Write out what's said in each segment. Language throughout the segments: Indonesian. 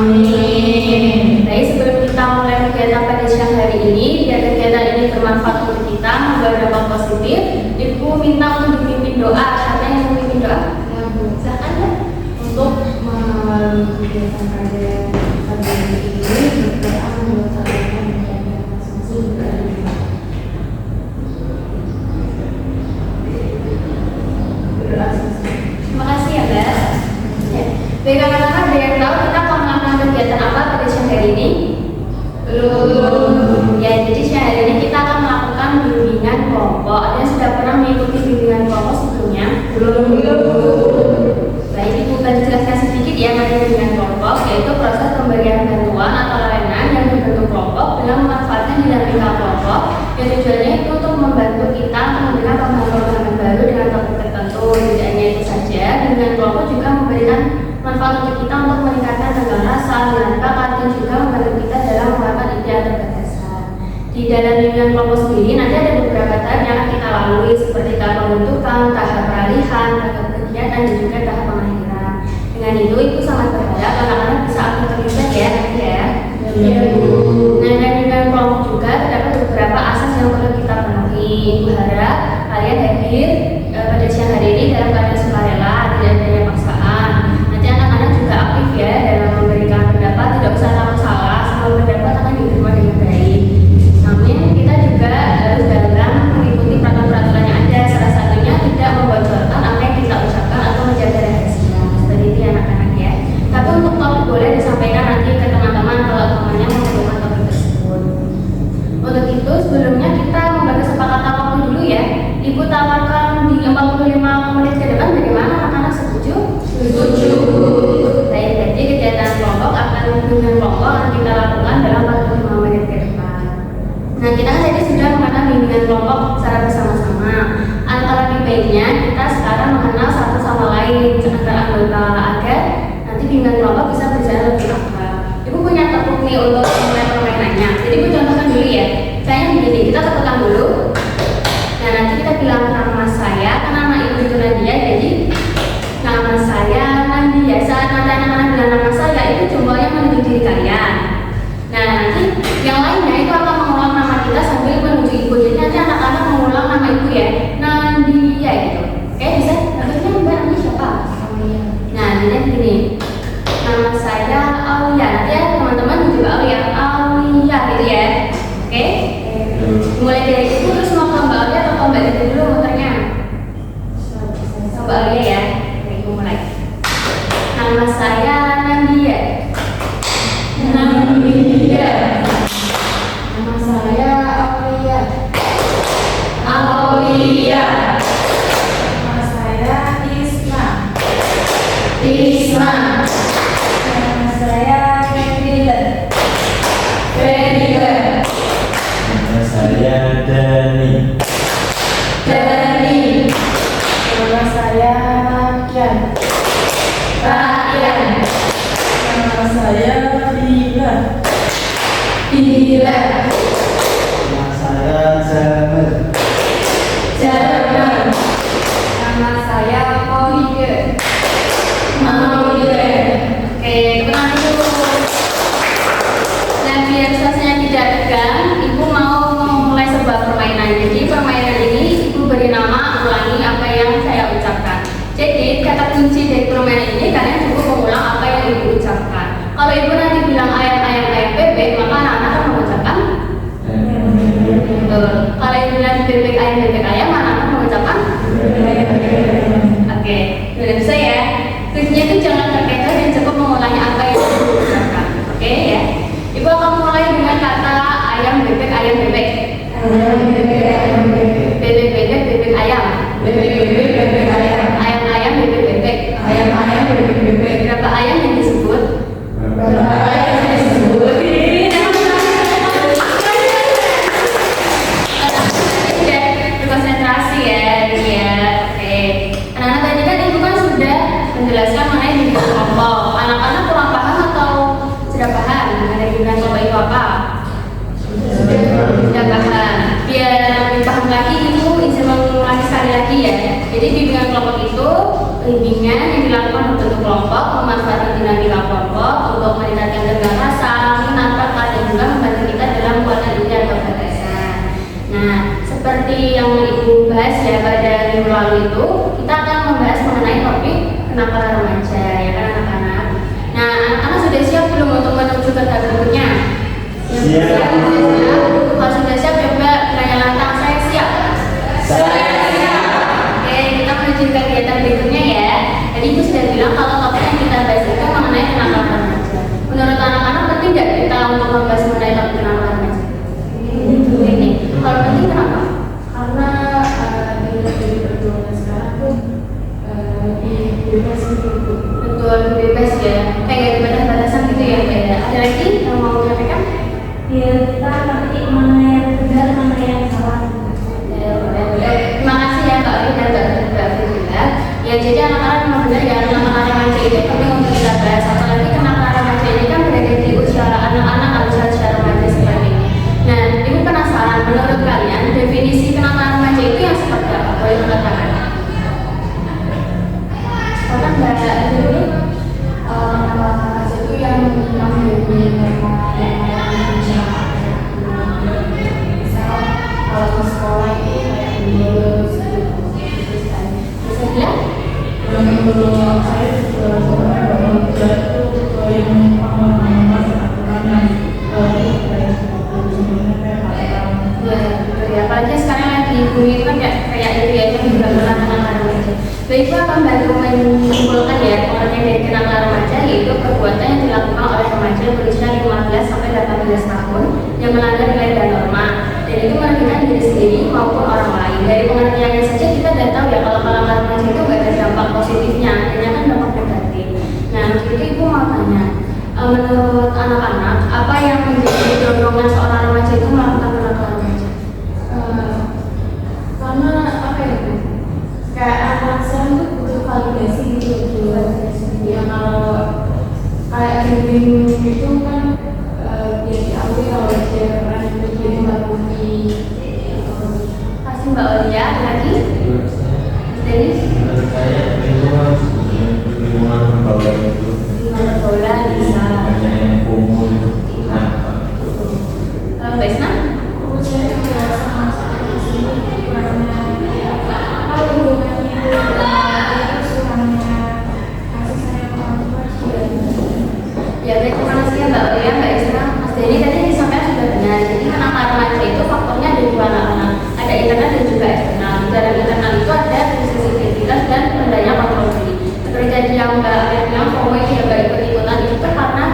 Amin. Baik, sebelum kita mulai kegiatan pada siang hari ini, biar kegiatan ini bermanfaat untuk kita, membawa dampak positif, Ibu minta untuk dipimpin doa. Siapa yang mau pimpin doa? Silakan ya. Untuk melalui kegiatan pada pagi ini berdoa mengucapkan kepada masing-masing berdoa. Terima kasih ya, Mbak. Ya. Baik, kakak-kakak, ada yang tahu kita akan melakukan kegiatan apa pada siang hari ini? Belum. Ya, jadi siang hari ini kita akan melakukan bimbingan kelompok. Ada yang sudah pernah mengikuti bimbingan kelompok sebelumnya? Belum. Baik, Ibu bantu jelaskan sedikit ya mengenai bimbingan kelompok, yaitu proses pemberian bantuan atau layanan yang berbentuk kelompok dengan memanfaatkan dinamika kelompok. Yang tujuannya itu untuk membantu kita memberikan pemahaman baru dengan topik tertentu. Tidak hanya itu saja, bimbingan kelompok juga memberikan manfaat untuk kita untuk meningkatkan tanggal rasa, minat bakat, dan juga membantu kita dalam melakukan ide atau gagasan. Di dalam bimbingan kelompok sendiri nanti ada beberapa tahap yang akan kita lalui seperti tahap pembentukan, tahap peralihan, tahap kegiatan, dan juga tahap pengakhiran. Dengan itu, Ibu sangat berharap anak-anak bisa aktif terlibat ya nanti ya. Iya, Bu. Nah, dan bimbingan kelompok juga terdapat beberapa asas yang perlu kita penuhi. Ibu harap kalian hadir pada siang hari ini dalam keadaan sukarela, tidak adanya paksaan. Nanti anak-anak juga aktif ya dalam memberikan pendapat, tidak usah takut salah, semua pendapat akan diterima dengan baik. Namun kita juga harus dalam mengikuti peraturan-peraturan yang ada, salah satunya tidak membocorkan apa yang kita ucapkan atau menjaga rahasia. Seperti itu ya anak-anak ya. Tapi untuk topik boleh disampaikan nanti ke teman-teman kalau temannya memerlukan topik tersebut. Untuk itu sebelumnya kita membuat kesepakatan waktu dulu ya. Ibu tawarkan di 45 menit ke depan, bagaimana anak-anak setuju? Setuju. Baik, jadi kegiatan kelompok bimbingan kelompok akan kita lakukan dalam 45 menit ke depan. Nah, kita kan tadi sudah mengenal bimbingan kelompok secara bersama-sama. Antara baiknya kita sekarang mengenal satu sama lain antara anggota agar nanti bimbingan kelompok bisa berjalan lebih akrab. Ibu punya tepuk nih untuk mulai permainannya. Jadi Ibu contohkan dulu ya. Saya begini, kita tepukan dulu. Nah, nanti kita bilang nama saya, kan nama Ibu itu Nadia, jadi nama saya Nadia. Saat nanti anak-anak bilang nama saya, itu jumlahnya menuju diri kalian. Nah, nanti yang lainnya itu akan mengulang nama kita sambil menuju Ibu. Jadi nanti anak-anak mengulang nama Ibu ya, Nadia gitu. Oke, bisa? Maksudnya Mbak namanya siapa? Aulia. Nah, jadi begini. Nama saya Aulia. Nanti ya teman-teman juga Aulia gitu ya. Oke? Mulai dari Ibu terus mau ke Mbak Aulia atau ke Mbak Dede dulu muternya? Ke Mbak Aulia ya. Oke, Ibu mulai. Nama saya Nadia. Nadia. Nama saya Aulia. Aulia. Nama saya Isma. Isma. Nama saya Fediler. Fediler. Nama saya Dani. Dani. Nama saya Rakyat. Ryan. Nama saya Bila. Bila. Nama saya Jamil. Jerman. Nama saya Mauide. Mauide. Oke, tenang dulu. Nah, biar suasananya tidak tegang, Ibu mau memulai sebuah permainan. Jadi permainan ini Ibu beri nama, ulangi apa yang saya ucapkan. Jadi kata kunci dari permainan ini kalian cukup mengulang apa yang Ibu ucapkan. Kalau Ibu nanti bilang ayam bebek, maka anak-anak akan mengucapkan betul. Kalau Ibu bilang bebek ayam, anak-anak mengucapkan oke, sudah bisa ya. Kuncinya itu jangan terkecoh dan cukup mengulangi apa yang Ibu ucapkan. Oke ya. Ibu akan mulai dengan kata ayam bebek. Ayam bebek. Bebek bebek ayam. Bebek ayam. Ayam bebek. Ayam bebek. Berapa ayam yang disebut? Berapa ayam yang disebut? Berkonsentrasi ya, ini ya. Oke. Anak-anak tadi kan Ibu kan sudah menjelaskan mengenai bimbingan kelompok. Anak-anak kurang paham atau sudah paham mengenai bimbingan kelompok itu apa? Sudah paham. Biar lebih paham lagi, Ibu izin mengulangi sekali lagi ya. Jadi bimbingan kelompok itu bimbingan yang dilakukan untuk kelompok, memanfaatkan dinamika kelompok untuk meningkatkan seperti yang Ibu bahas ya pada minggu lalu itu, kita akan membahas mengenai topik kenakalan remaja, ya kan anak-anak. Nah, anak-anak sudah siap belum untuk menuju ke tahap berikutnya? Siap. Kalau sudah siap, coba tanya lantang, saya siap. Oke, kita menuju ke kegiatan berikutnya ya. Jadi Ibu sudah bilang kalau topik yang kita bahas itu mengenai kenakalan remaja. Menurut anak-anak penting nggak kita untuk membahas mengenai topik kenakalan remaja? Ini, kalau penting kenapa? Karena dari perjuangan sekarang tuh bebas gitu. Betul, bebas ya. Kayak gak ada batas-batasan gitu ya, Mbak ya. Ada lagi yang mau disampaikan? Biar kita ngerti mana yang benar, mana yang salah. Ya, boleh. Terima kasih ya Kak Oli dan Mbak Firda. Ya, jadi anak-anak memang benar ya, kenakalan remaja itu penting untuk kita bahas. Apalagi kenakalan remaja ini kan berada di usia anak-anak atau usia remaja seperti ini. Nah, Ibu penasaran, menurut kalian definisi kenakalan remaja itu yang seperti apa? Boleh mengatakan? Silakan Mbak dulu. Itu yang menjadi misal kalau di sekolah itu kayak lulus Bisa bilang? menurut saya juga yang Ya, betul ya. Apalagi sekarang lagi bumi itu kan kayak itu ya, yang juga kenakalan remaja. Baik, Ibu akan bantu menyimpulkan ya pengertian dari kenakalan remaja, yaitu perbuatan yang dilakukan oleh remaja berusia 15 sampai 18 tahun yang melanggar nilai dan norma, dan itu merugikan diri sendiri maupun orang lain. Dari pengertiannya saja kita sudah tahu ya kalau kenakalan remaja itu nggak ada dampak positifnya, hanya kan dampak negatif. Nah, jadi Ibu mau tanya, menurut anak-anak apa yang menjadi dorongan seorang remaja itu melakukan kenakalan remaja? karena apa ya Bu? Kayak anak sekarang tuh butuh validasi gitu ya, kalau kayak gini itu kan dia diakui kalau dia pernah jadi melakukan Kasih Mbak Olia, ada lagi? Denis? Menurut saya lingkungan pergaulan itu Pergaulan bisa. banyak yang kumuh itu. Nah, Mbak Isna? Ya, baik, terima kasih ya Mbak Olia, Mbak Isna. Mas Denny tadi disampaikan sudah benar. Jadi kenakalan remaja itu faktornya ada dua anak-anak, ada internal dan juga eksternal. Dalam internal itu ada krisis identitas dan rendahnya kontrol diri. Seperti tadi yang Mbak Olia bilang, FOMO itu ya Mbak ikut-ikutan itu kan karena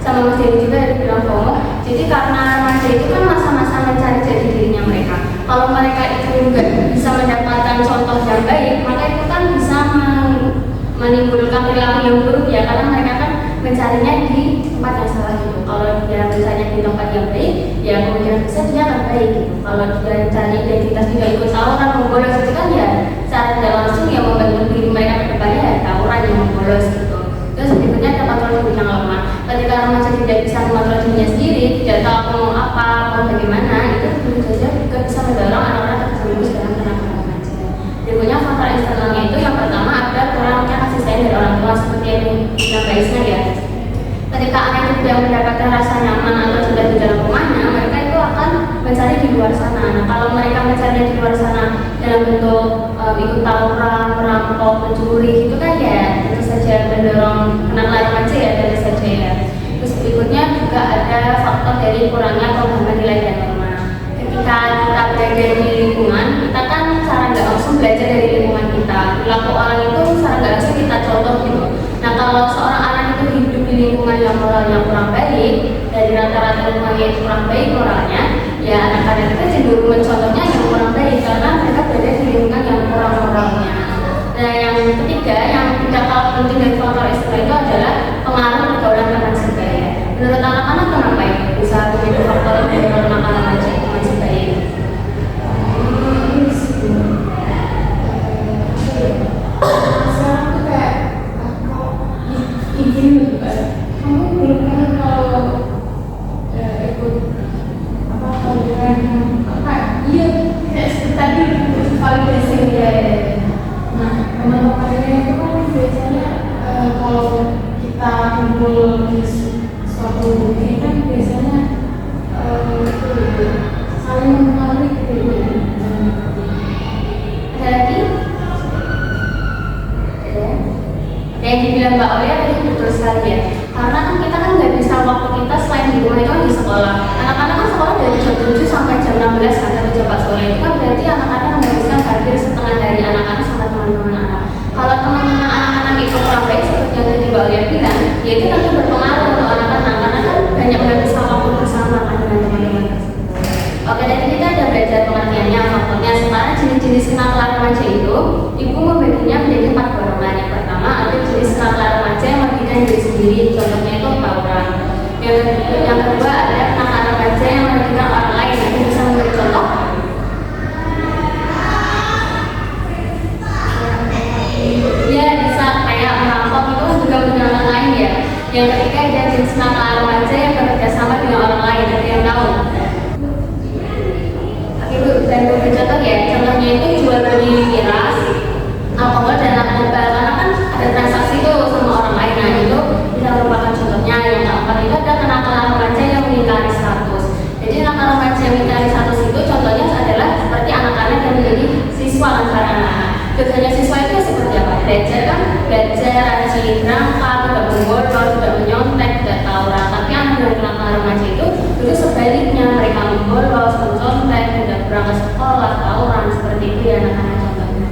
sama Mas Denny juga ada bilang FOMO. Jadi karena remaja itu kan masa-masa mencari jati dirinya mereka. Kalau mereka itu nggak bisa mendapatkan contoh yang baik, maka itu kan bisa menimbulkan perilaku yang buruk ya, karena mereka kan mencarinya di tempat yang salah gitu. Kalau dia mencarinya di tempat yang baik, ya kemungkinan besar dia akan baik gitu. Kalau dia cari identitas juga ikut tawuran membolos itu kan ya secara tidak langsung ya membantu diri mereka ke depannya ya tawuran yang membolos gitu. Terus berikutnya ada kontrol diri yang lemah. Ketika remaja tidak bisa mengontrol dirinya sendiri, tidak tahu mau apa, mau bagaimana, itu tentu saja juga bisa mendorong anak-anak terjerumus dalam kenakalan remaja. Berikutnya faktor eksternalnya itu yang pertama ada kurangnya kasih sayang dari orang tua, seperti yang Mbak Isna ya. Ketika anak itu tidak mendapatkan rasa nyaman atau cinta di dalam rumahnya, mereka itu akan mencari di luar sana. Nah, kalau mereka mencari di luar sana dalam bentuk ikut tawuran, merampok, mencuri, itu kan ya tentu saja mendorong kenakalan remaja ya, tentu saja ya. Terus berikutnya juga ada faktor dari kurangnya pemahaman nilai dan norma. Ketika kita berada di lingkungan, kita kan secara nggak langsung belajar dari lingkungan kita. Perilaku orang itu secara nggak langsung kita contoh gitu. Nah, kalau seorang anak itu hidup di lingkungan yang moralnya kurang baik, dari rata-rata lingkungan yang kurang baik moralnya, ya anak-anak kita cenderung mencontohnya yang kurang baik karena mereka berada di lingkungan yang kurang moralnya. Nah, yang ketiga yang tidak kalah penting dari faktor eksternal itu adalah pengaruh pergaulan teman sebaya. Menurut anak-anak kenapa itu bisa begitu faktor pergaulan teman sebaya? sekarang tuh kayak izin kamu belum kan kalau ikut apa tawuran apa iya kayak tadi validasi ya. Nah, teman-temannya itu kan biasanya kalau kita kumpul di suatu ini kan biasanya saling mengenali gitu. Mbak Olia tadi betul sekali ya. Karena kan kita kan nggak bisa waktu kita selain di rumah itu kan di sekolah. Anak-anak kan sekolah dari jam 7 sampai jam 16 kan sampai jam 4 sore itu kan berarti anak-anak menghabiskan hampir setengah dari anak-anak sama teman-teman anak. Kalau teman-teman anak-anak itu kurang baik seperti yang tadi Mbak Olia bilang, ya itu tentu berpengaruh untuk anak-anak karena kan banyak menghabiskan waktu bersama kan dengan teman-teman tersebut. Oke, tadi kita ada belajar pengertiannya, faktornya. Sekarang jenis-jenis kenakalan remaja itu, ibu membaginya menjadi 4 golongan. Yang pertama ada jenis kenakalan remaja yang merugikan diri sendiri, contohnya itu tawuran. Yang kedua ada kenakalan remaja yang merugikan orang lain. Ibu bisa memberi contoh? Ya bisa, kayak merampok itu juga merugikan orang lain ya. Yang ketiga ada jenis kenakalan remaja yang bekerja sama dengan orang lain. Ada yang tahu? Dan beberapa contoh ya, contohnya itu jual beli miras, alkohol dan narkoba, karena kan ada transaksi itu sama orang lain. Nah itu bisa merupakan contohnya. Yang keempat itu ada kenakalan remaja yang mengingkari status. Jadi kenakalan remaja yang mengingkari status itu contohnya adalah seperti anak-anak yang menjadi siswa antara anak-anak. Biasanya siswa itu seperti apa? Belajar kan, belajar, rajin, berangkat, tidak membolos, tidak menyontek, tidak tawuran. Tapi anak dari kenakalan remaja itu sebaliknya, mereka membolos, mencontek, tidak berangkat sekolah, tawuran, seperti itu ya anak-anak contohnya.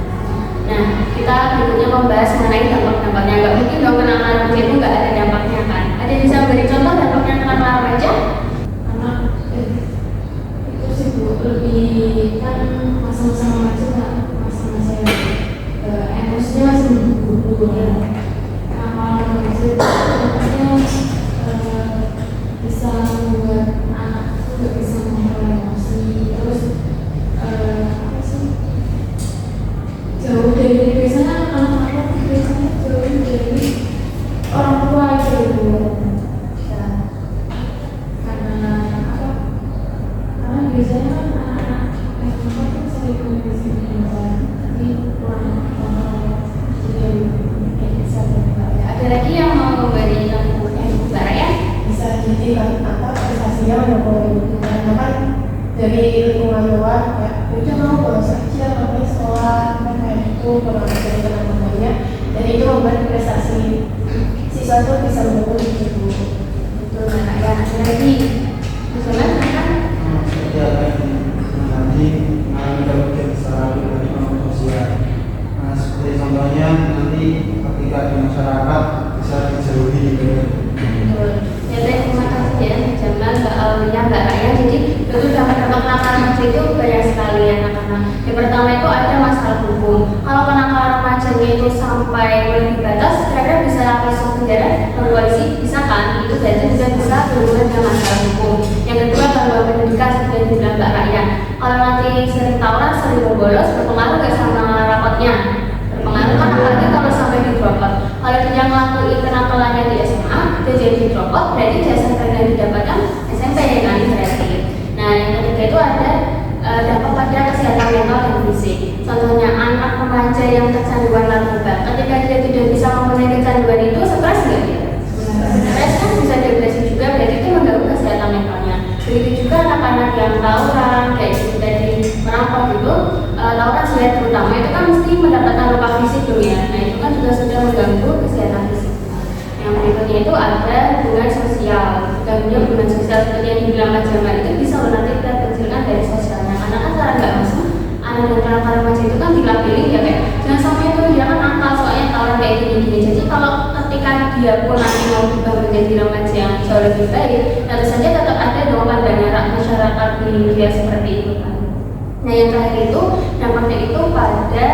Nah, kita berikutnya membahas mengenai dampak-dampaknya. Nggak mungkin dong kenakalan remaja itu nggak ada dampaknya kan? Ada yang bisa beri contoh dampaknya kenakalan remaja? Anak itu sih Bu, lebih kan masa-masa remaja nggak masa-masa yang emosinya masih buru-buru ya. Nah, kalau remaja itu bisa membuat anak itu nggak bisa mengontrol emosi, terus apa sih, jauh dari biasanya anak-anak biasanya jauh dari orang tua gitu ya. Karena apa? Karena biasanya kan anak-anak itu sering kondisi tapi kurang kontrol, jadi bisa berubah. Ada lagi yang mau memberi contohnya Ibu Bara ya? Bisa jadi apa prestasinya mendukung itu karena kan dari lingkungan luar ya udah mau bolos aja sampai sekolah kan kayak itu kalau dari teman-temannya dan itu membuat prestasi siswa itu bisa mendukung itu. Betul Mbak ya. Ada lagi usulan kan? Seperti apa yang nanti kita bikin secara pribadi maupun sosial. Nah, seperti contohnya nanti ketika di masyarakat bisa dijauhi gitu. Betul. Ya, terima kasih ya Jamal, Mbak Aulia, Mbak Raya. Jadi betul dampak-dampak kenakalan remaja itu banyak sekali ya anak-anak. Yang pertama itu ada masalah hukum. Kalau kenakalan remajanya itu sampai melebihi batas, kira-kira bisa langsung penjara, polisi, bisa kan? Itu berarti juga bisa berhubungan dengan masalah hukum. Yang kedua gangguan pendidikan seperti yang dibilang Mbak Raya. Kalau nanti sering tawuran, sering bolos, berpengaruh nggak sama rapotnya? Berpengaruh kan apalagi kalau sampai di drop out. Kalau dia ngelakuin kenakalannya di SMA, dia jadi di drop out, berarti jasa yang didapatkan SMP ya kan berarti. Nah yang ketiga itu ada dampak pada kesehatan mental dan fisik. Contohnya anak remaja yang kecanduan narkoba, ketika dia tidak bisa memenuhi kecanduan itu, stres nggak dia? Stres kan bisa depresi juga, berarti itu mengganggu kesehatan mentalnya. Begitu juga anak-anak yang tawuran, kayak gitu tadi merampok itu, tawuran sudah terutama itu kan mesti mendapatkan luka fisik dulu ya. Nah itu kan juga sudah mengganggu kesehatan fisik. Yang berikutnya itu ada hubungan sosial. Gangguan hubungan sosial seperti yang dibilang Pak Jamal itu bisa nanti kita kecilkan dari sosialnya. Karena kan cara nggak masuk anak dan anak remaja itu kan dilabeli ya kayak jangan sampai itu dia kan nakal soalnya tawuran kayak gini-gini. Jadi kalau ketika dia pun nanti mau berubah menjadi remaja yang jauh lebih baik, tentu saja tetap ada dong pandangan masyarakat di dia seperti itu kan. Nah yang terakhir itu dampaknya itu pada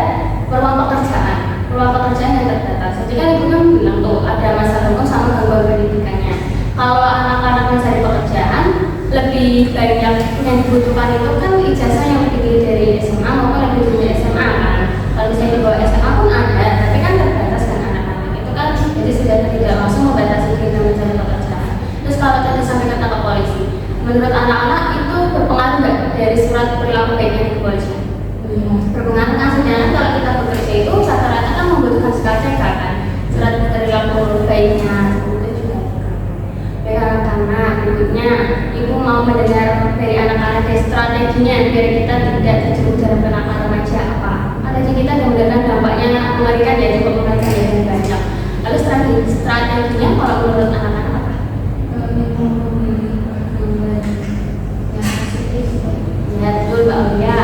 peluang pekerjaan. Peluang pekerjaan yang terbatas. Jadi kan ibu kan bilang tuh ada masalah hukum sama gangguan pendidikannya. Kalau anak-anak mencari pekerjaan lebih banyak yang dibutuhkan itu kan ijazah yang lebih dari SMA maupun lebih dari SMA kan. Kalau misalnya di bawah SMA pun ada, tapi kan terbatas kan anak-anak itu kan jadi sudah tidak langsung membatasi kita mencari pekerjaan. Terus kalau tadi sampaikan ke polisi, menurut anak-anak itu berpengaruh nggak dari surat perilaku baiknya di kepolisian? Berpengaruh kan sebenarnya kalau kita bekerja itu rata-rata kan membutuhkan SKCK kan, surat perilaku baiknya itu juga. Baik anak-anak, berikutnya ibu mau mendengar dari anak-anak dari strateginya biar kita tidak terjerumus dalam kenakalan remaja apa? Strategi kita mudah-mudahan dampaknya mengerikan ya, cukup mengerikan ya dan banyak. Lalu strateginya kalau menurut anak-anak apa? yang positif. Ya betul Mbak Ulia.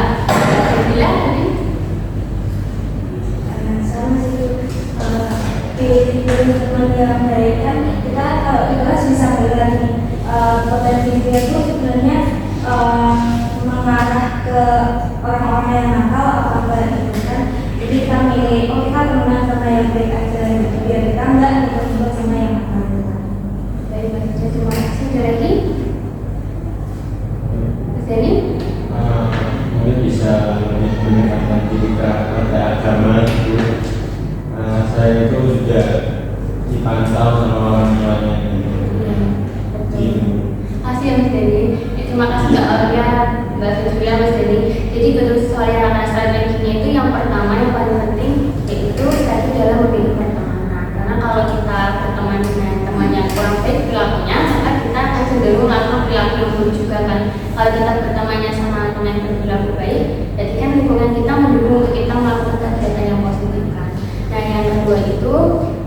Bila Sama sih di teman yang baik kan kita kalau di kelas bisa melihat nih konten video itu sebenarnya mengarah ke orang-orang yang nakal atau enggak gitu kan. Jadi kita milih, oh kita temenan sama yang baik aja gitu, biar kita enggak ikut sama yang nakal gitu. dari Mbak Cica, terima kasih. Ada lagi? Mas Dani? Mungkin bisa mendekatkan diri ke agama itu. Saya itu juga dipantau sama orang tuanya gitu. Kasih Mas Dani. Terima kasih Mbak Aulia, Mbak Julia, Mas Dani. Jadi betul soal yang anak strateginya itu yang pertama yang paling penting yaitu tadi dalam memilih pertemanan. Karena kalau kita berteman dengan teman yang kurang baik perilakunya, maka kita akan cenderung melakukan perilaku yang buruk juga kan. Kalau kita bertemannya sama teman yang berperilaku baik, jadi kan lingkungan kita mendukung untuk kita melakukan kegiatan yang positif kan. Nah yang kedua itu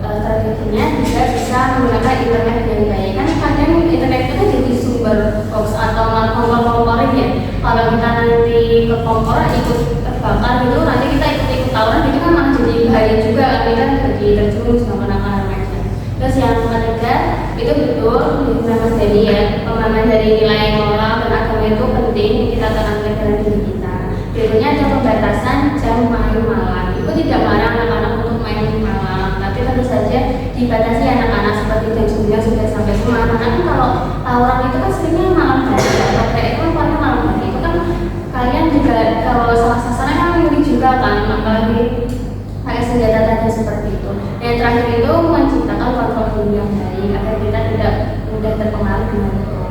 strateginya juga bisa menggunakan internet dengan baik. Kan kadang internet itu jadi sumber hoax atau kompor-komporin ya. Kalau kita nanti ke kompor ikut terbakar gitu, nanti kita ikut tawuran itu kan malah jadi bahaya juga kan, kita jadi terjerumus sama nakal remaja. Terus yang ketiga itu betul dengan Mas Dani ya, pemahaman dari nilai moral dan agama itu penting kita tanamkan dalam diri kita. Berikutnya ada pembatasan jam main malam. Itu tidak melarang anak-anak untuk main malam, tapi tentu saja dibatasi anak-anak seperti jam 9 sudah sampai rumah. Karena kan kalau tawuran itu kan seringnya malam hari, atau kayak itu paling malam hari. Itu kan kalian juga kalau salah sasaran kan ngeri juga kan, apalagi pakai senjata tajam seperti itu. Yang terakhir itu menciptakan kontrol diri yang baik agar kita tidak mudah terpengaruh dengan itu.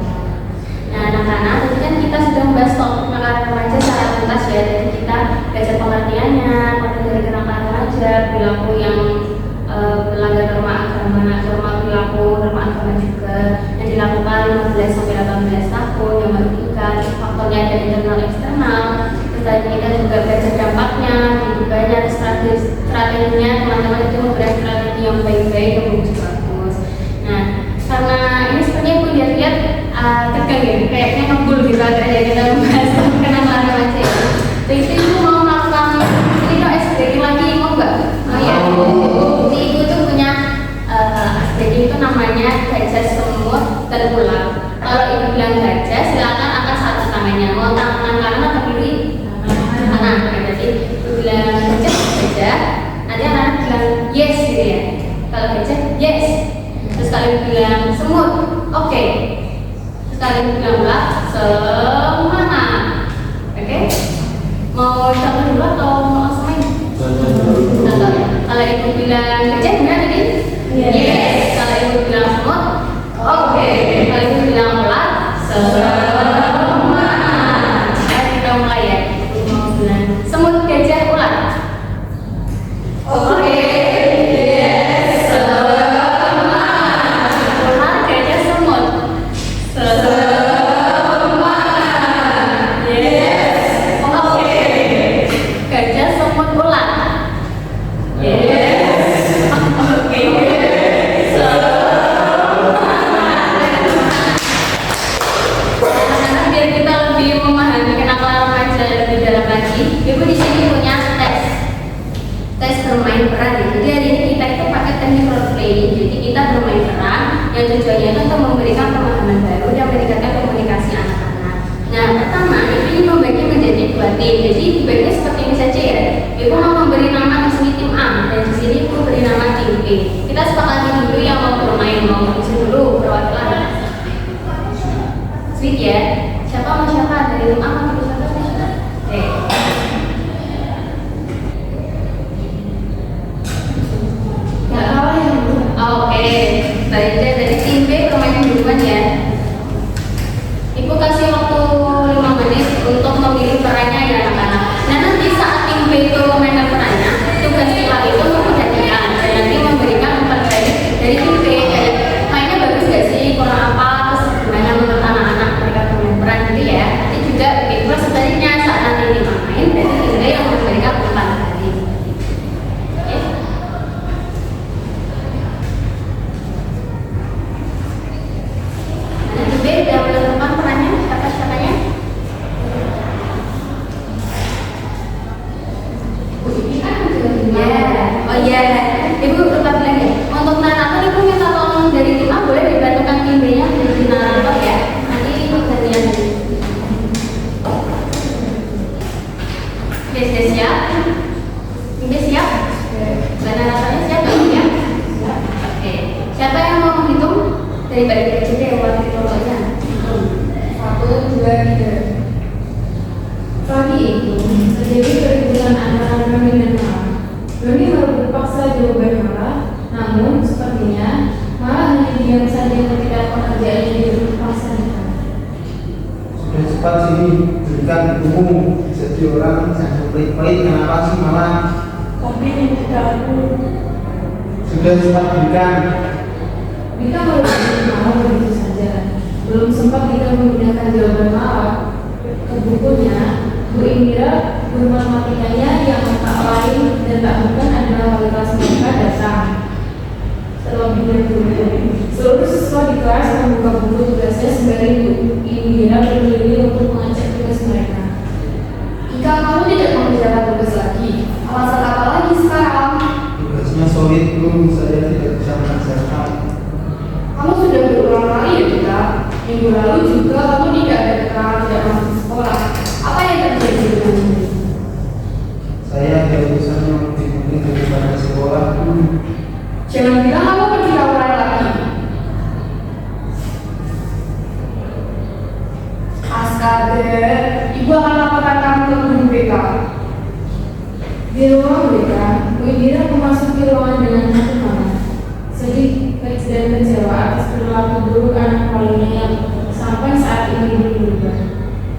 Nah anak-anak, tadi kan kita sudah membahas topik nakal remaja secara tuntas ya. Jadi kita belajar pengertiannya, konten dari kenakalan remaja, perilaku yang melanggar norma agama, norma perilaku, norma agama juga yang dilakukan 15 sampai 18 tahun yang merugikan, faktornya ada internal eksternal. Terus tadi kita juga belajar dampaknya, banyak strateginya, teman-teman itu memberikan strategi yang baik-baik yang bagus. Nah karena ini sebenarnya aku lihat-lihat tegang ya, kayaknya ngebul gitu agak ya kita membahas kenakalan remaja. Jadi itu mau melakukan ini no SDG lagi mau nggak? Oh iya. Jadi ibu tuh punya SDG itu namanya gajah semut terulang. Kalau ibu bilang gajah, silakan angkat satu tangannya. Mau tangan kanan atau kiri? Kanan. Berarti ibu bilang gajah, nanti anak bilang yes gitu ya. Kalau gajah yes. Terus kalau ibu bilang semut, oke. Sekali bilang lah semangat, oke? Mau coba dulu atau mau langsung main? Kalau ibu bilang gajah gimana tadi? Yes. Kalau ibu bilang semut, oke. Kalau ibu bilang ular, semangat. Kita mulai ya. Ibu mau bilang semut, gajah, ular. Oke. Ibu di sini punya tes bermain peran ya. Jadi hari ini kita itu pakai teknik role playing. Jadi kita bermain peran yang tujuannya itu untuk memberikan pemahaman baru dan meningkatkan komunikasi anak-anak. Nah pertama ini membagi menjadi 2 tim. Jadi dibaginya seperti ini saja ya. Ibu mau memberi nama di sini tim A dan di sini ibu beri nama tim B. Kita sepakati dulu yang mau bermain, mau mengisi dulu perwakilan. Sweet ya. Siapa mau siapa dari tim A mau tim siapa? Oke, baik dari tim B permainan duluan ya. Ibu kasih waktu 5 menit untuk memilih perannya ya anak-anak. Nah nanti saat tim B itu memainkan perannya, tugas kita itu menggantikan dan nanti memberikan umpan balik daripada kita cinta yang waktu itu banyak. 1, 2, 3. Pagi itu terjadi keributan antara Doni dan Mala. Doni baru berpaksa jawaban Mala, namun sepertinya Mala hanya diam saja ketika pekerjaan yang dipaksakan. Sudah cepat sini, berikan umum. Jadi orang jangan pelit-pelit, kenapa sih malah? Tapi ketika aku Sudah cepat berikan. Dika melupakan Mala begitu saja. Belum sempat Dika menggunakan jawaban Mala ke bukunya, Bu Indira, guru matematikanya yang tak lain dan tak bukan adalah wali kelas mereka datang. Terlebih dahulu, seluruh siswa di kelas membuka buku tugasnya sembari Bu Indira berkeliling untuk mengecek tugas mereka. Jika kamu tidak mengerjakan tugas lagi, alasan apa lagi sekarang? Tugasnya solid belum, saya tidak bisa mengerjakan. Kamu sudah berulang kali ya kita. Minggu lalu juga kamu tidak ada keterangan tidak masuk sekolah. Apa yang terjadi denganmu? Saya ada urusan yang lebih penting daripada sekolah. Jangan bilang kamu pergi tawuran lagi. Astaga, ibu akan laporkan kamu ke guru BK. Di ruang mereka, Bu Indira memasuki ruangan dengan hati panas, sedih dan kecewa atas perilaku buruk anak walinya yang sampai saat ini belum berubah.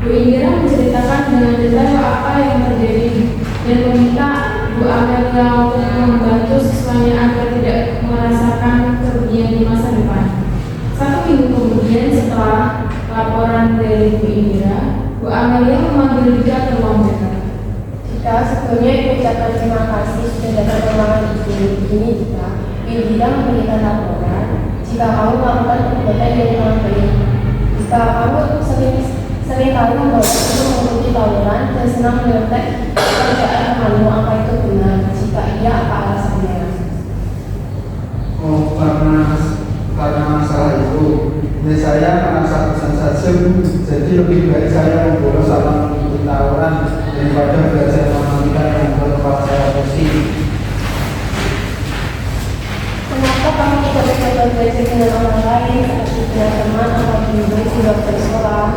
Bu Indira menceritakan dengan detail apa yang terjadi dan meminta Bu Amelia untuk membantu siswanya agar tidak merasakan kerugian di masa depan. 1 minggu kemudian setelah laporan dari Bu Indira, Bu Amelia memanggil Dika ke ruang mereka. Jika sebelumnya ibu ucapkan terima kasih sudah dapat ruangan ini Jika Indira memberikan laporan jika kamu melakukan perbuatan yang kurang baik. Jika kamu sering kali membawa untuk mengikuti tawuran dan senang menyontek pekerjaan temanmu, apa itu benar? Jika iya, apa alasannya? Oh, karena masalah itu. Ya saya merasa pesan saja, Bu. Jadi lebih baik saya membolos salah mengikuti tawuran daripada belajar matematika yang bertempat saya posisi. Kenapa kamu tidak mencoba belajar dengan orang lain seperti dengan teman atau guru juga bersekolah?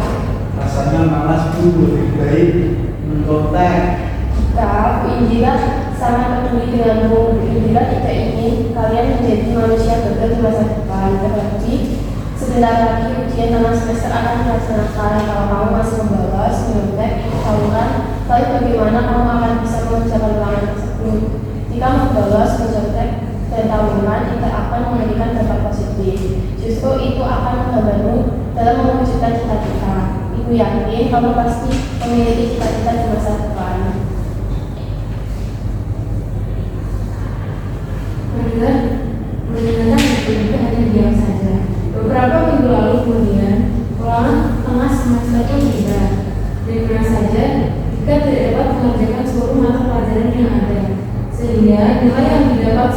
Rasanya malas, Bu. Lebih baik mencontek. Jika Bu Indira sangat peduli denganmu, Bu Indira tidak ingin kalian menjadi manusia gagal di masa depan. Terlebih sebentar lagi ujian tengah semester akan dilaksanakan. Kalau kamu masih membalas, menyontek, ikut tawuran, lalu bagaimana kamu akan bisa mengerjakan ulangan tersebut? Jika membalas, menyontek, dan tawuran tidak akan memberikan dampak positif. Justru itu akan menghambatmu dalam mewujudkan cita-cita. Ibu yakin kamu pasti memiliki cita-cita di masa depan. Mendengarkan itu hanya diam saja. Beberapa minggu lalu kemudian, ulangan tengah semester pun tiba. Dan benar saja, Dika tidak dapat mengerjakan seluruh mata pelajaran yang ada, sehingga nilai yang didapat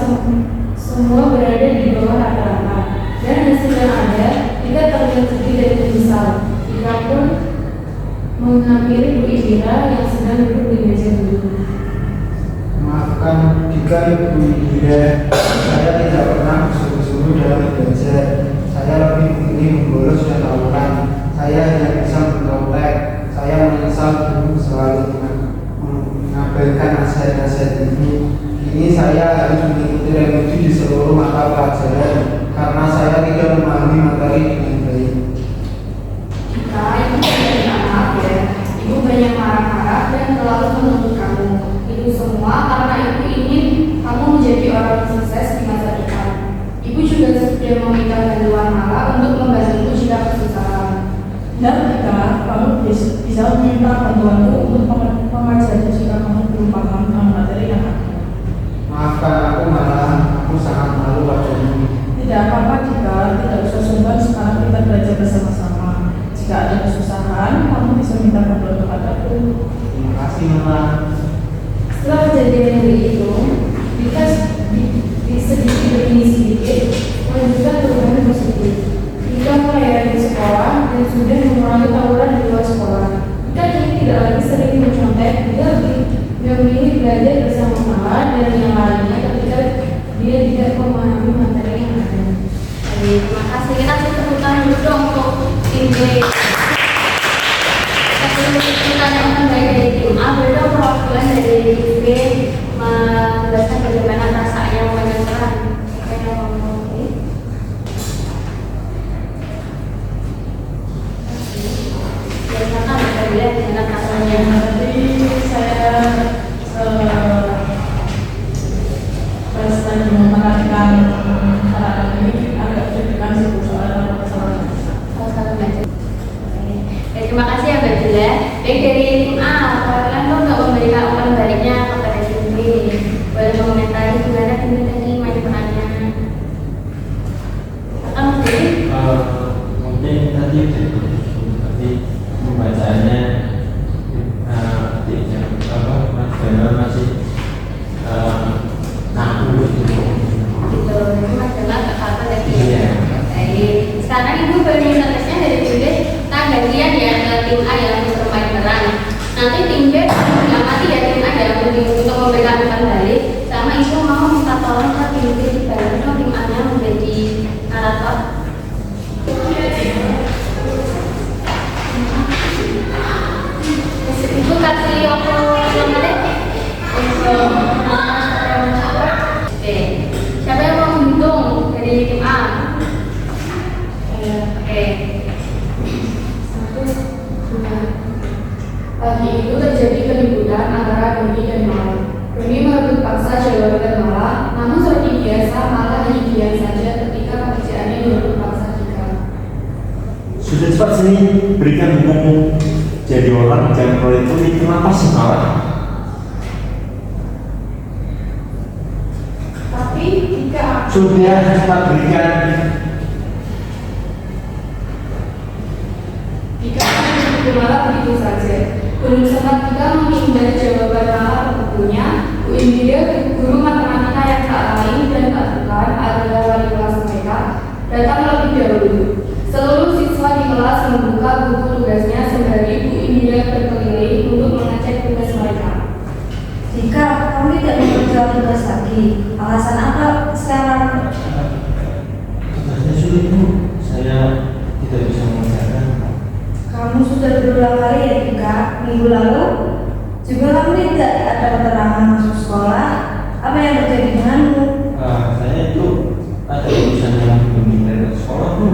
semua berada di bawah rata-rata. Dan hasil yang ada, Dika terlihat sedih dan menyesal. Dika pun menghampiri Bu Indira yang sedang duduk di meja guru. Maafkan jika Ibu Indira, saya tidak pernah bersungguh-sungguh dalam belajar. Saya lebih memilih membolos dan tawuran. Saya hanya bisa mencontek. Saya menyesal dulu selalu mengabaikan nasihat-nasihat ini. Kini saya harus mengikuti revisi di seluruh mata pelajaran karena saya tidak memahami materi dengan baik. Jika ibu tidak maaf ya, ibu banyak marah-marah dan terlalu menuntut kamu. Itu semua karena ibu ingin kamu menjadi orang sukses di masa depan. Ibu juga sudah meminta bantuan Mala untuk membantu jika kesusahan. dan jika kamu bisa meminta bantuanku untuk pengajaran jika kamu belum paham dengan materi yang ada. Maafkan aku malah, aku sangat malu padamu. Tidak apa-apa jika tidak usah sungkan, sekarang kita belajar bersama-sama. Jika ada kesusahan, kamu bisa minta bantuan kepadaku. Terima kasih Mama. Setelah kejadian hari itu, Dika sedikit demi sedikit menunjukkan perubahan positif. Dika mulai rajin sekolah dan sudah mengurangi tawuran di luar sekolah. Dika kini tidak lagi sering mencontek, dia memilih belajar bersama Mala dan yang lainnya ketika dia tidak memahami materi yang ada. Terima kasih. Kita tim B. Sebelum pertanyaan dari tim A, beliau perwakilan dari tim B menjelaskan bagaimana rasanya menyerah. Silakan kita lihat dengan rasanya. Tadi saya pas tadi menerangkan anak ini agak deg-degan sih soal Terima kasih ya Mbak Jula. Baik, dari tim A, perwakilan tuh untuk memberikan umpan baliknya kepada tim B. Boleh mengomentari gimana tim B tadi main perannya. Mungkin tadi pembacaannya Mas Jamal masih ngaku Gitu, Mas Jamal Kak Kata tadi. Iya. Baik, sekarang Ibu boleh tesnya dari tim B. Kita gantian ya ke tim A yang bermain peran. Nanti tim B mengamati ya tim A ya untuk memberikan umpan balik. Sama Ibu mau minta tolong ke tim B dibantu tim A nya menjadi narator. Ibu kasih waktu 5 menit untuk Oke, siapa yang mau menghitung dari tim A? Oke. 1, 2. Pagi itu terjadi keributan antara Doni dan Mala. Doni merebut paksa jabatan Mala, namun seperti biasa Mala hanya diam saja ketika pekerjaannya direbut paksa Dika. sudah cepat sini berikan bukumu. Jadi orang jangan pelit-pelit, kenapa sih malah? Tapi jika Sudah cepat berikan. Dika Mala begitu saja. Belum sempat Dika menghindari jawaban Mala ke bukunya, Bu Indira, guru matematika yang tak lain dan tak bukan adalah wali kelas mereka, datang lebih dahulu. Seluruh siswa di kelas membuka buku tugasnya sembari Bu Indira berkeliling untuk mengecek tugas mereka. Jika kamu tidak mengerjakan tugas lagi, alasan apa sekarang? Tugasnya sulit Bu, saya tidak bisa mengerjakan. Kamu sudah berulang kali ya Dika, minggu lalu juga kamu tidak ada keterangan masuk sekolah. Apa yang terjadi denganmu? Saya itu ada urusan yang diminta ke sekolah Bu.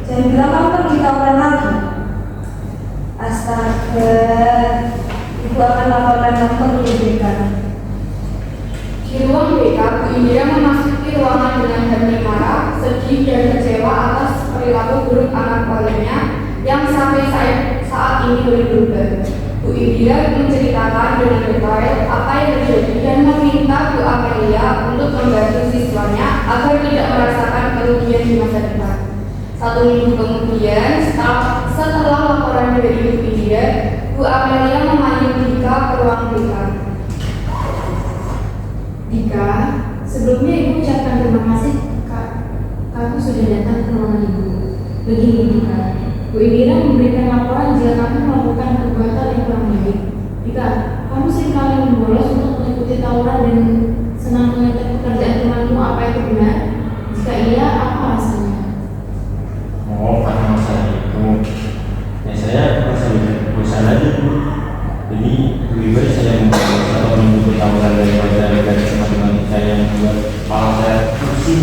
Jangan bilang kamu pergi tawuran lagi. Astaga, ibu akan laporkan kamu ke guru BK. Di ruang BK, Bu Indira memasuki ruangan dengan hati marah, sedih dan kecewa atas perilaku buruk anak buahnya yang sampai saat ini belum berubah. Bu Indira menceritakan dengan detail apa yang terjadi dan meminta Bu Amelia untuk membantu siswanya agar tidak merasakan kerugian di masa depan. 1 minggu kemudian, setelah laporan dari Bu Indira, Bu Amelia memanggil Dika ke ruang BK. Dika, sebelumnya Ibu ucapkan terima kasih Kamu sudah datang ke ruangan Ibu. Begini Dika, Bu Indira memberikan laporan jika kamu melakukan perbuatan yang kurang baik. Dika, kamu seringkali membolos untuk mengikuti tawuran dan senang mengecek pekerjaan temanmu. Apa itu benar? Jika iya, apa alasannya? Oh, karena masalah itu, ya saya merasa bosan aja Bu. Jadi lebih baik saya membuat atau mengikuti tawuran daripada teman-teman saya yang membuat kepala saya pusing.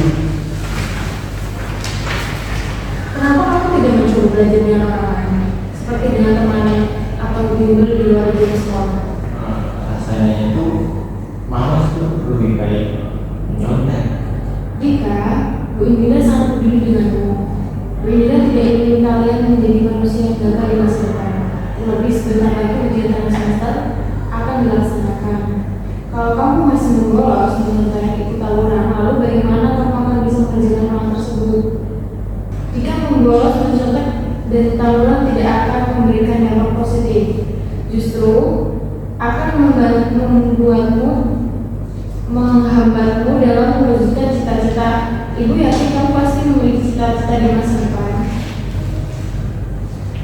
Kenapa kamu tidak mencoba belajar dengan orang lain? Seperti dengan teman atau bimbel di luar dunia sekolah? Rasanya itu malas tuh, lebih baik menyontek. Dika, Bu Indira sangat peduli denganmu. Bu Indira tidak ingin kalian menjadi manusia yang gagal di masa depan. Terlebih sebentar lagi ujian tengah semester akan dilaksanakan. Kalau kamu masih membolos mencontoh yang ikut tawuran, lalu bagaimana kamu akan bisa mengerjakan hal tersebut? Jika membolos mencontoh dan tawuran tidak akan memberikan dampak positif, justru akan membuatmu menghambatmu dalam mewujudkan cita-cita. Ibu yakin kamu pasti memiliki cita-cita di masa depan.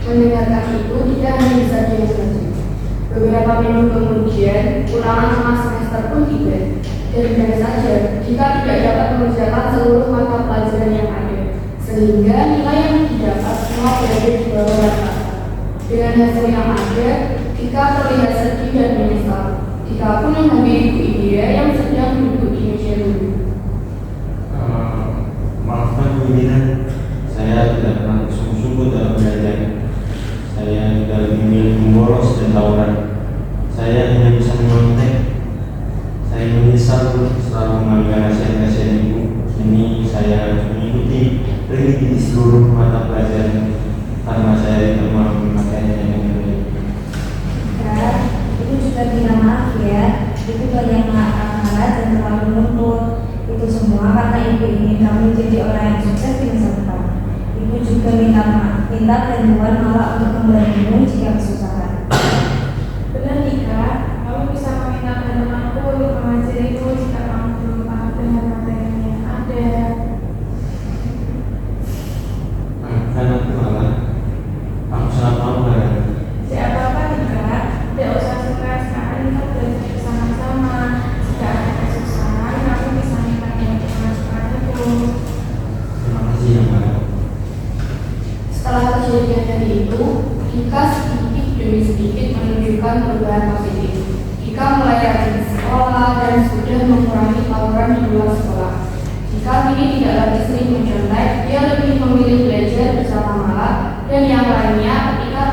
Mendengarkan itu tidak hanya bisa diam saja. Beberapa minggu kemudian, ulangan tengah semester pun tiba. Dan benar saja, jika tidak dapat mengerjakan seluruh mata pelajaran yang ada, sehingga nilai yang didapat semua berada di bawah rata. Dengan hasil yang ada, Ika terlihat sedih dan menyesal. Ika pun menghadiri ibu Indira yang sedang duduk di meja dulu. Maafkan Bu Indira, saya tidak pernah sungguh-sungguh dalam belajar. Saya tidak lebih memilih membolos dan tawuran. Saya hanya bisa menyontek. Saya menyesal selalu mengambil nasihat-nasihat ibu. Ini saya harus mengikuti di seluruh mata pelajaran karena saya tidak mau memakainya dengan baik. Ya, itu juga minta maaf ya. Itu banyak marah dan terlalu menuntut. Itu semua karena ibu ingin kamu jadi orang yang sukses di masa depan. Ibu juga minta bantuan malah untuk membantumu jika kesusahan. Benar Ika, kamu bisa meminta bantuanku untuk mengajariku jika kamu belum paham dengan materi yang ada. Maafkan aku Allah, aku sangat malu banget. Tidak apa-apa Ika, tidak usah stres karena kita belajar bersama-sama. Jika ada kesusahan, kamu bisa minta bantuan padaku. Terima kasih ya Mbak. Setelah kejadian tadi itu, Ika sedikit demi sedikit menunjukkan perubahan positif. Ika mulai rajin ke sekolah dan sudah mengurangi tawuran di luar sekolah. Ika kini tidak lagi sering mencontek, dia lebih memilih belajar bersama Mala dan yang lainnya ketika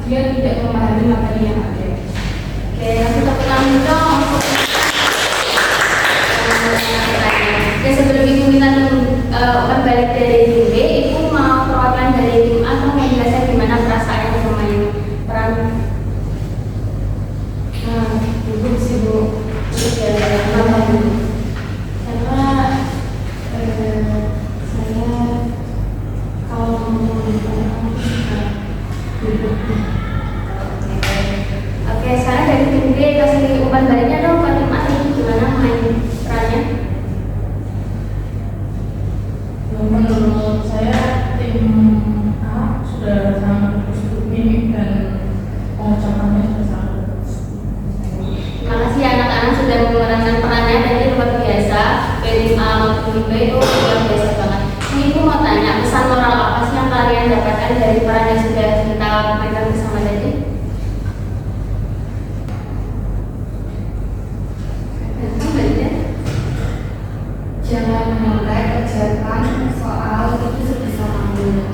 dia tidak memahami materi yang ada. Oke, langsung tepuk tangan dong untuk Oke, sebelum ibu minta umpan balik dari tim B, ibu mau perwakilan dari tim A atau menjelaskan gimana perasaannya bermain peran. Nah, duduk sih Bu. Kenapa Bu? Karena saya kalau mau aku suka duduk. Oke, sekarang dari tim B kasih umpan baliknya dong ke tim A ini gimana main perannya? Menurut saya tim A sudah sangat konstruktif dan pengucapannya sudah sangat bagus. Terima kasih anak-anak sudah memerankan perannya dan ini luar biasa. Dari tim A maupun tim B itu luar biasa banget. Ini ibu mau tanya pesan moral apa sih yang kalian dapatkan dari peran yang sudah kita pegang bersama tadi? Jangan menolak, kerjakan soal itu sebisa kamu.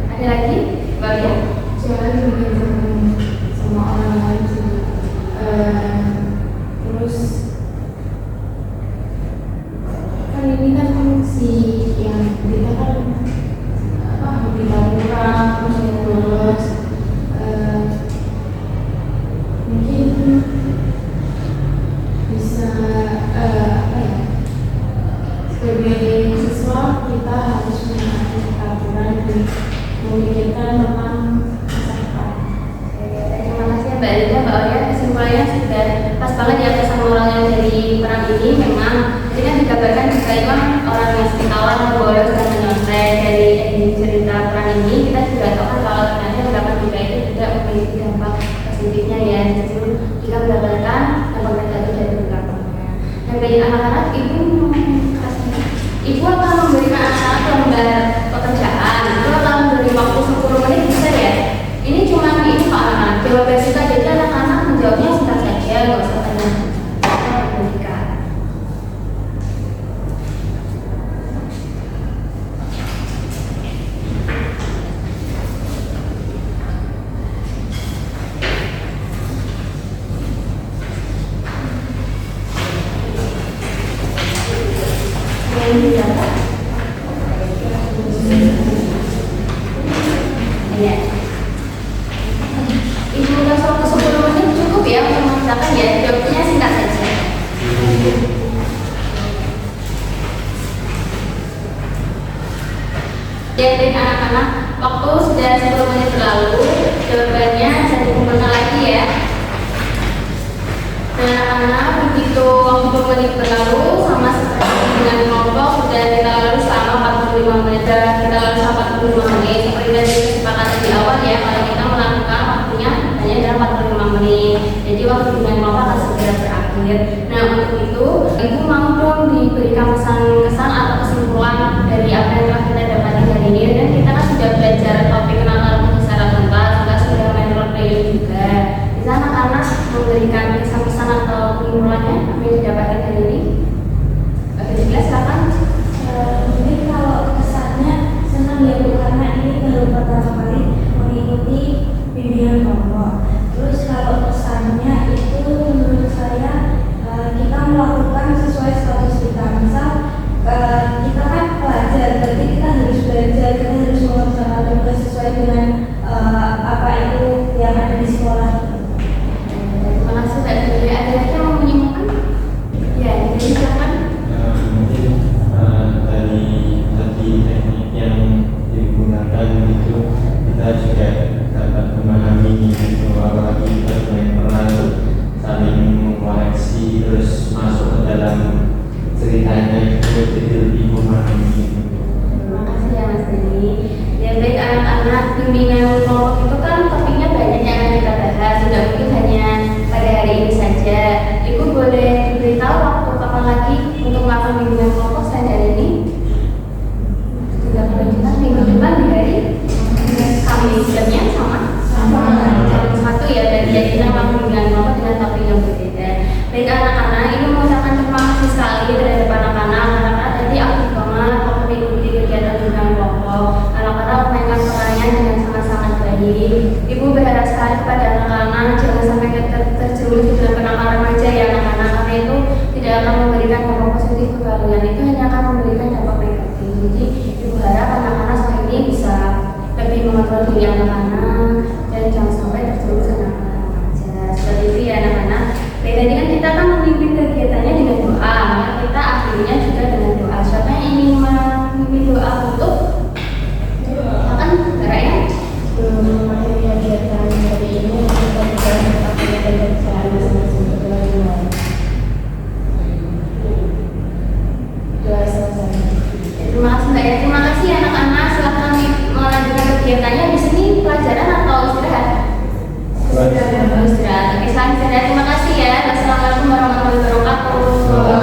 Ada lagi? Baru? Jangan menghilangkan sama orang lain juga. Terus kan ini kan fungsi yang kita kan hobi tawuran terus bolos. Mungkin bisa sebagai siswa kita harus menaati aturan dan memikirkan tentang masa depan. Terima kasih Mbak Rida, Mbak Oya. Kesimpulannya sudah pas banget ya pesan moralnya dari peran ini. Memang ini kan digambarkan jika Iwan orang yang sekawan, bolos dan menyontek. Dari cerita peran ini kita juga tahu kan kalau ternyata pendapat kita itu tidak memiliki dampak positifnya ya. Justru kita mendapatkan dampak negatif dari belakangnya. Dan bagi anak-anak, ibu akan memberikan anak-anak lembar pekerjaan. Ibu akan memberi waktu 10 menit bisa ya. Ini cuma ini Pak anak-anak. Jawaban singkat jadi anak-anak menjawabnya singkat saja, nggak usah tanya. Berikan. Ini berapa? Iya. Ibu udah waktu 10 menit cukup ya untuk mengerjakan ya. Jawabnya singkat saja. Dari anak-anak, waktu sudah 10 menit berlalu. Jawabannya bisa dikumpulkan lagi ya. Dan anak-anak, begitu waktu 10 menit berlalu, sama seperti dengan kelompok sudah kita lalui selama 45 menit dan kita lalui selama 45 menit. Seperti dari kesepakatan di awal ya, kalau kita melakukan waktunya hanya dalam 45 menit. Jadi waktu dengan kelompok akan segera berakhir. Nah untuk itu, ibu mau dong diberikan pesan-kesan atau kesimpulan dari apa yang telah kita dapatkan hari ini. Dan kita kan karena ini baru pertama kali mengikuti bimbingan kelompok. Terus kalau pesannya itu menurut saya kita melakukan sesuai status kita. Misal kita kan pelajar, berarti kita harus belajar, kita harus mengerjakan tugas sesuai dengan apa itu yang ada di sekolah. Terima kasih Kak Julia. Ada yang mau menyimpulkan? Ya, jadi silakan. Mungkin dari teknik yang digunakan itu kita juga dapat memahami gitu, apalagi kita pernah saling mengoreksi terus masuk ke dalam ceritanya itu jadi lebih memahami gitu. Terima kasih ya Mas Denny. Ya baik anak-anak, bimbingan kelompok itu kan topiknya banyak yang akan kita bahas. Tidak mungkin hanya pada hari ini saja. Ibu boleh diberitahu waktu kapan lagi untuk melakukan bimbingan kelompok selain hari ini? Tidak berlanjutan minggu depan di hari Kamis, jamnya sama? Jam 1 ya, dan jadi kita melakukan bimbingan kelompok dengan topik yang berbeda. Baik anak-anak, ini mengucapkan terima kasih sekali terhadap anak-anak. Anak-anak jadi aktif banget waktu mengikuti kegiatan bimbingan kelompok. Anak-anak memainkan perannya dengan sangat-sangat baik. Ibu berharap sekali kepada anak-anak jangan sampai terjerumus di dalam kenakalan remaja ya anak-anak, karena itu tidak akan memberikan dampak positif ke kalian, itu hanya akan memberikan dampak negatif. Jadi ibu harap anak-anak saat ini bisa lebih mengontrol diri anak-anak dan jangan sampai terjerumus ke kenakalan remaja. Seperti itu ya anak-anak. Baik, tadi kan kita kan memimpin kegiatannya dengan doa, ya kita akhirnya juga dengan doa. Siapa yang ingin memimpin doa untuk akan ya? Mengakhiri kegiatan hari ini kita juga tetap menjaga kerjaan masing-masing berdua. Doa selesai. Terima kasih Mbak ya. Terima kasih anak-anak. Silahkan melanjutkan kegiatannya di sini pelajaran atau istirahat? Istirahat. Oke, salam istirahat. Terima kasih ya. Wassalamualaikum warahmatullahi wabarakatuh.